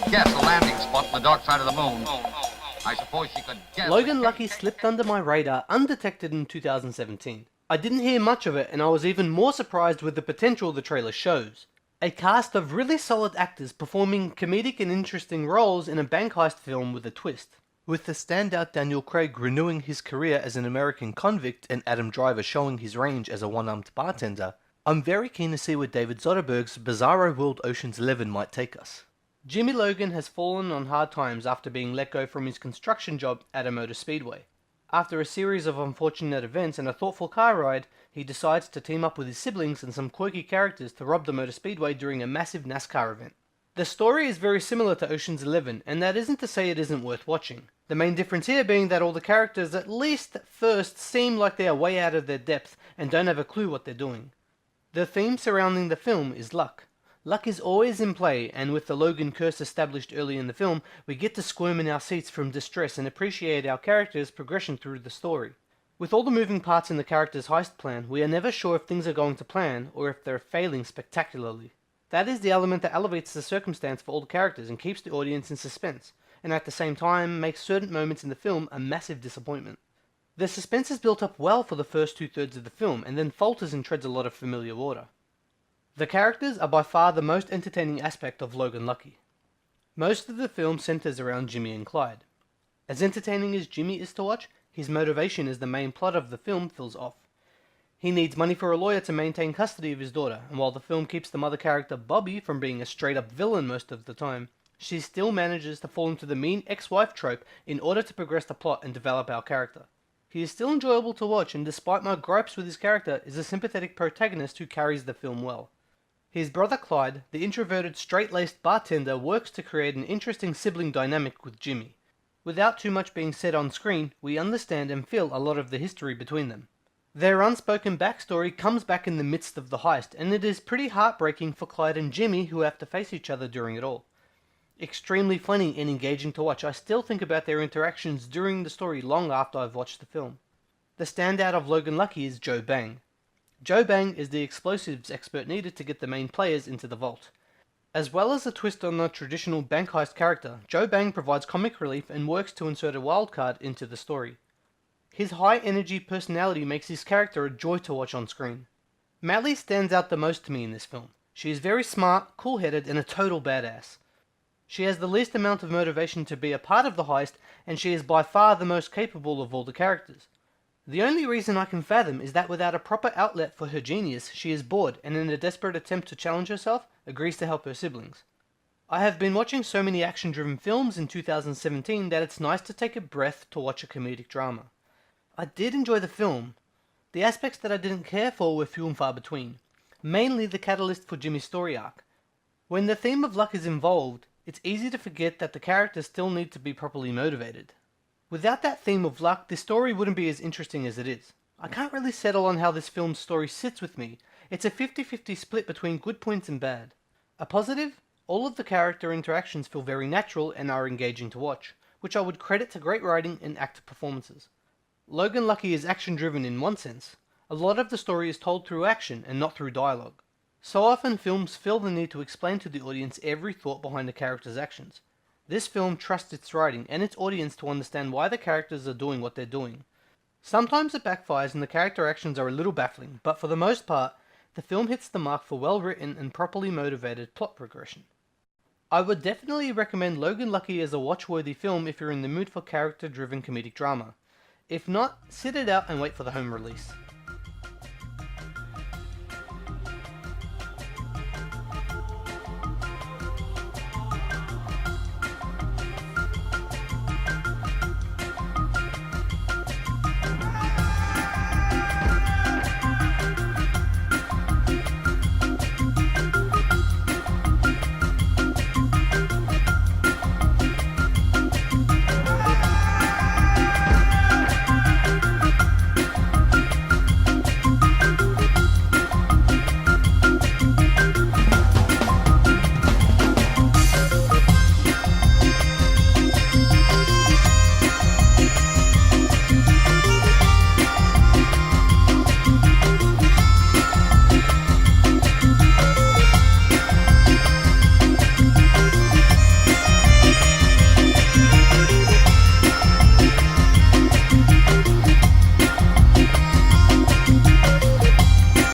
guess a landing spot on the dark side of the moon. I suppose she could guess. Logan Lucky slipped under my radar undetected in 2017. I didn't hear much of it, and I was even more surprised with the potential the trailer shows. A cast of really solid actors performing comedic and interesting roles in a bank heist film with a twist. With the standout Daniel Craig renewing his career as an American convict and Adam Driver showing his range as a one-armed bartender, I'm very keen to see where David Soderbergh's bizarro world Ocean's 11 might take us. Jimmy Logan has fallen on hard times after being let go from his construction job at a motor speedway. After a series of unfortunate events and a thoughtful car ride, he decides to team up with his siblings and some quirky characters to rob the motor speedway during a massive NASCAR event. The story is very similar to Ocean's 11, and that isn't to say it isn't worth watching. The main difference here being that all the characters, at least at first, seem like they are way out of their depth and don't have a clue what they're doing. The theme surrounding the film is luck. Luck is always in play, and with the Logan curse established early in the film, we get to squirm in our seats from distress and appreciate our characters' progression through the story. With all the moving parts in the character's heist plan, we are never sure if things are going to plan or if they're failing spectacularly. That is the element that elevates the circumstance for all the characters and keeps the audience in suspense, and at the same time makes certain moments in the film a massive disappointment. The suspense is built up well for the first two-thirds of the film, and then falters and treads a lot of familiar water. The characters are by far the most entertaining aspect of Logan Lucky. Most of the film centers around Jimmy and Clyde. As entertaining as Jimmy is to watch, his motivation as the main plot of the film feels off. He needs money for a lawyer to maintain custody of his daughter, and while the film keeps the mother character Bobby from being a straight-up villain most of the time, she still manages to fall into the mean ex-wife trope in order to progress the plot and develop our character. He is still enjoyable to watch, and despite my gripes with his character, is a sympathetic protagonist who carries the film well. His brother Clyde, the introverted, straight-laced bartender, works to create an interesting sibling dynamic with Jimmy. Without too much being said on screen, we understand and feel a lot of the history between them. Their unspoken backstory comes back in the midst of the heist, and it is pretty heartbreaking for Clyde and Jimmy, who have to face each other during it all. Extremely funny and engaging to watch, I still think about their interactions during the story long after I've watched the film. The standout of Logan Lucky is Joe Bang. Joe Bang is the explosives expert needed to get the main players into the vault. As well as a twist on the traditional bank heist character, Joe Bang provides comic relief and works to insert a wildcard into the story. His high-energy personality makes his character a joy to watch on screen. Mally stands out the most to me in this film. She is very smart, cool-headed, and a total badass. She has the least amount of motivation to be a part of the heist, and she is by far the most capable of all the characters. The only reason I can fathom is that without a proper outlet for her genius, she is bored, and in a desperate attempt to challenge herself, agrees to help her siblings. I have been watching so many action-driven films in 2017 that it's nice to take a breath to watch a comedic drama. I did enjoy the film. The aspects that I didn't care for were few and far between, mainly the catalyst for Jimmy's story arc. When the theme of luck is involved, it's easy to forget that the characters still need to be properly motivated. Without that theme of luck, this story wouldn't be as interesting as it is. I can't really settle on how this film's story sits with me. It's a 50-50 split between good points and bad. A positive? All of the character interactions feel very natural and are engaging to watch, which I would credit to great writing and actor performances. Logan Lucky is action-driven in one sense. A lot of the story is told through action and not through dialogue. So often films feel the need to explain to the audience every thought behind the character's actions. This film trusts its writing and its audience to understand why the characters are doing what they're doing. Sometimes it backfires and the character actions are a little baffling, but for the most part, the film hits the mark for well-written and properly motivated plot progression. I would definitely recommend Logan Lucky as a watch-worthy film if you're in the mood for character-driven comedic drama. If not, sit it out and wait for the home release.